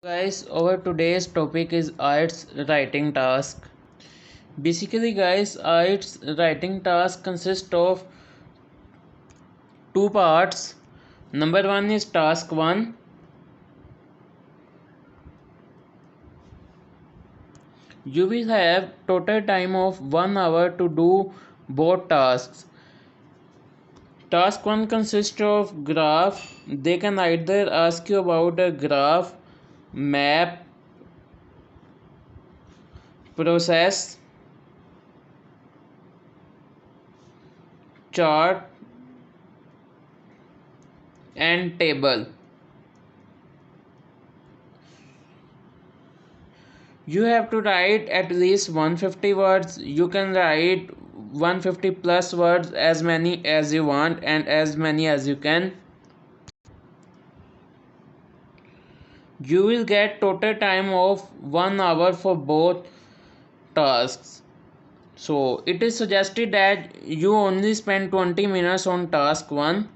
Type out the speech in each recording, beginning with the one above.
Guys, our today's topic is IELTS writing task. Basically, guys, IELTS writing task consists of two parts. Number one is task 1. You will have total time of 1 hour to do both tasks. Task 1 consists of graph. They can either ask you about a graph, map, process, chart, and table. You have to write at least 150 words. You can write 150 plus words, as many as you want and as many as you can. You will get total time of 1 hour for both tasks. So it is suggested that you only spend 20 minutes on task 1.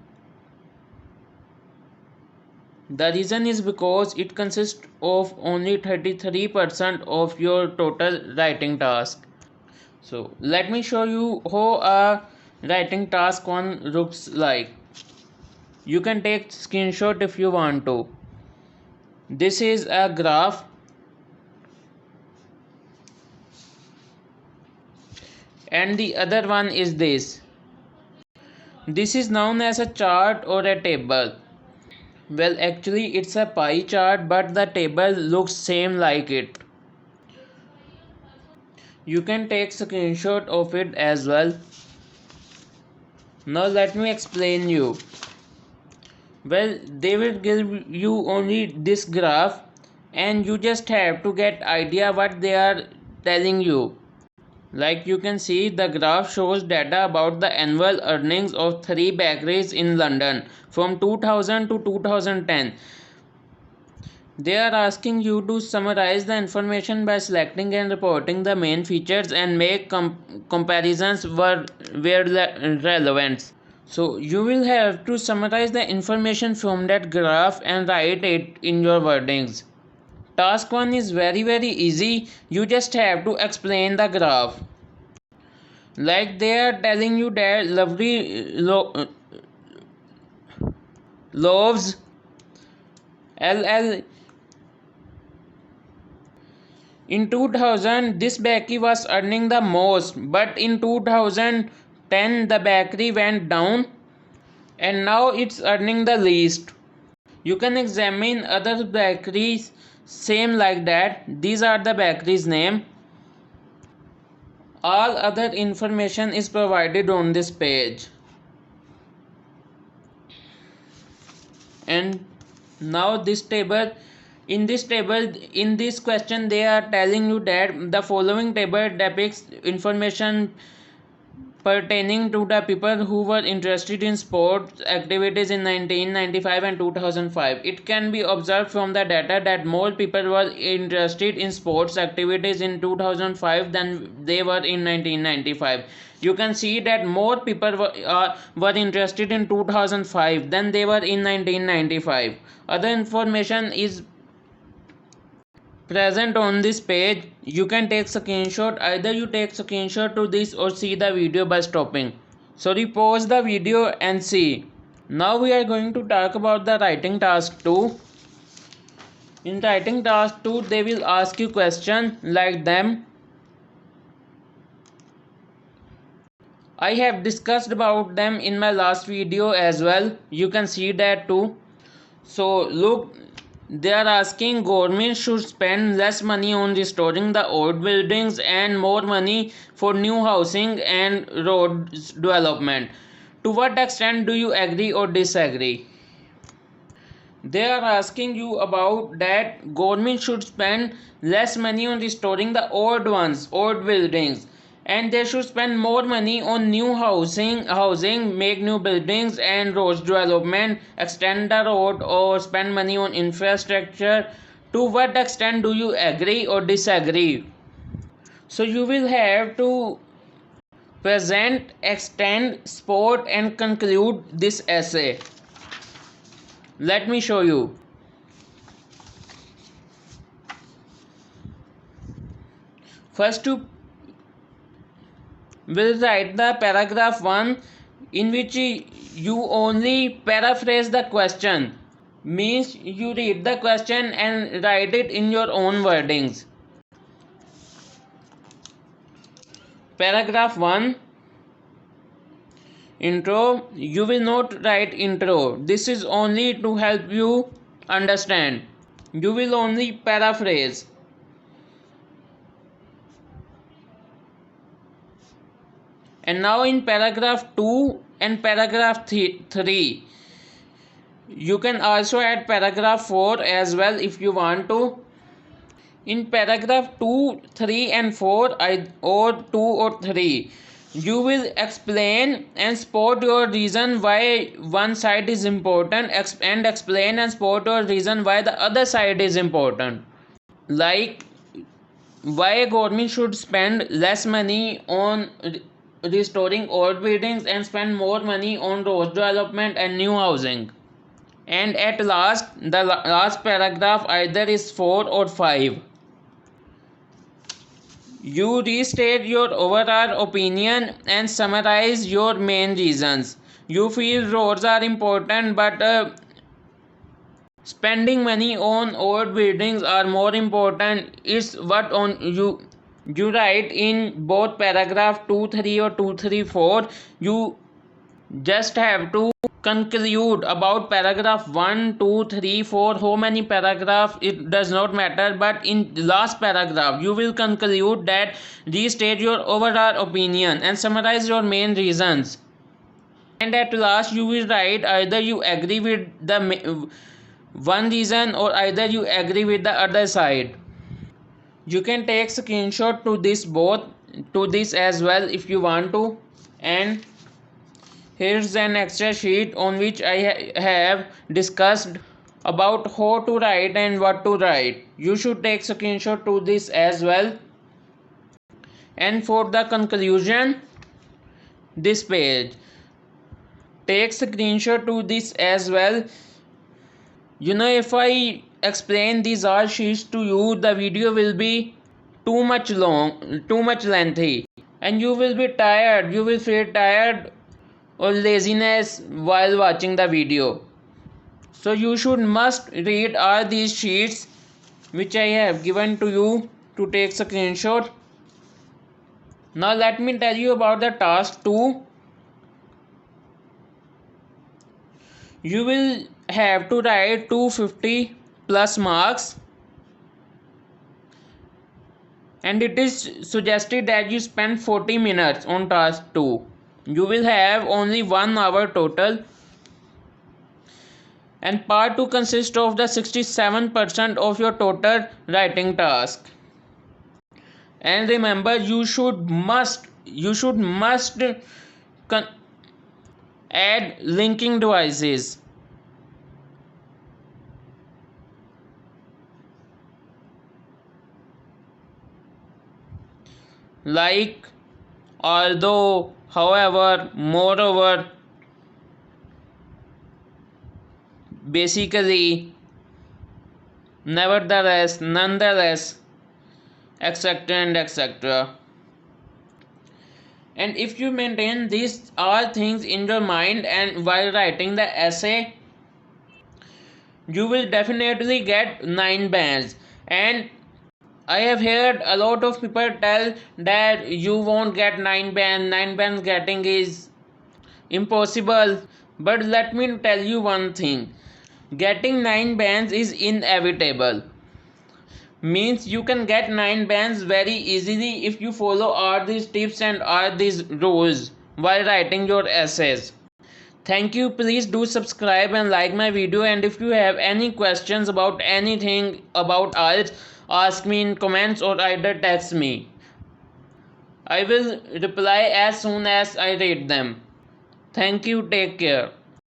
The reason is because it consists of only 33% of your total writing task. So let me show you how a writing task 1 looks like. You can take screenshot if you want to. This is a graph and the other one is this. This is known as a chart or a table. Well, actually it's a pie chart, but the table looks same like it. You can take screenshot of it as well. Now let me explain you. Well, they will give you only this graph and you just have to get idea what they are telling you. Like you can see, the graph shows data about the annual earnings of 3 bakeries in London from 2000 to 2010. They are asking you to summarize the information by selecting and reporting the main features and make comparisons where relevant. So you will have to summarize the information from that graph and write it in your wordings. Task 1 is very easy. You just have to explain the graph. Like they are telling you that lovely loaves LL in 2000 this bakery was earning the most, but in 2010 the bakery went down and now it's earning the least. You can examine other bakeries same like that. These are the bakeries name. All other information is provided on this page. And now this table, in this question they are telling you that the following table depicts information pertaining to the people who were interested in sports activities in 1995 and 2005. It can be observed from the data that more people were interested in sports activities in 2005 than they were in 1995. You can see that more people were interested in 2005 than they were in 1995. Other information is present on this page. You can take screenshot. Either you take screenshot to this or see the video by stopping. So pause the video and see. Now we are going to talk about the writing task 2. In writing task 2 they will ask you question like them. I have discussed about them in my last video as well. You can see that too. So look, they are asking government should spend less money on restoring the old buildings and more money for new housing and road development. To what extent do you agree or disagree? They are asking you about that government should spend less money on restoring the old buildings, and they should spend more money on new housing, make new buildings and roads development, extend the road or spend money on infrastructure. To what extent do you agree or disagree? So you will have to present, extend, support and conclude this essay. Let me show you. First you will write the paragraph 1, in which you only paraphrase the question. Means you read the question and write it in your own wordings. Paragraph 1, intro. You will not write intro. This is only to help you understand. You will only paraphrase. And now in paragraph 2 and paragraph 3, you can also add paragraph 4 as well if you want to. In paragraph 2, 3 and 4, or 2 or 3, you will explain and support your reason why one side is important, and explain and support your reason why the other side is important. Like why government should spend less money on restoring old buildings and spend more money on road development and new housing. And at last, the last paragraph either is 4 or 5. You restate your overall opinion and summarize your main reasons. You feel roads are important, but spending money on old buildings are more important. It's what on you write in both paragraph 2 3 or 2 3 4. You just have to conclude about paragraph 1 2 3 4. How many paragraphs, it does not matter, but in the last paragraph you will conclude that restate your overall opinion and summarize your main reasons. And at last you will write either you agree with the one reason or either you agree with the other side. You can take screenshot to this as well if you want to. And here's an extra sheet on which I have discussed about how to write and what to write. You should take screenshot to this as well. And for the conclusion, this page, take screenshot to this as well. If I explain these all sheets to you, the video will be too much lengthy, and you will be tired. You will feel tired or laziness while watching the video. So you must read all these sheets which I have given to you to take screenshot. Now let me tell you about the task 2. You will have to write 250 plus marks, and it is suggested that you spend 40 minutes on task 2. You will have only 1 hour total, and part 2 consists of the 67% of your total writing task. And remember, you should must add linking devices. Like, although, however, moreover, basically, nevertheless, nonetheless, etc. and etc. And if you maintain these all things in your mind and while writing the essay, you will definitely get 9 bands. And I have heard a lot of people tell that you won't get 9 bands. 9 bands getting is impossible. But let me tell you one thing. Getting 9 bands is inevitable. Means you can get 9 bands very easily if you follow all these tips and all these rules while writing your essays. Thank you. Please do subscribe and like my video, and if you have any questions about anything about IELTS, ask me in comments or either text me. I will reply as soon as I read them. Thank you. Take care.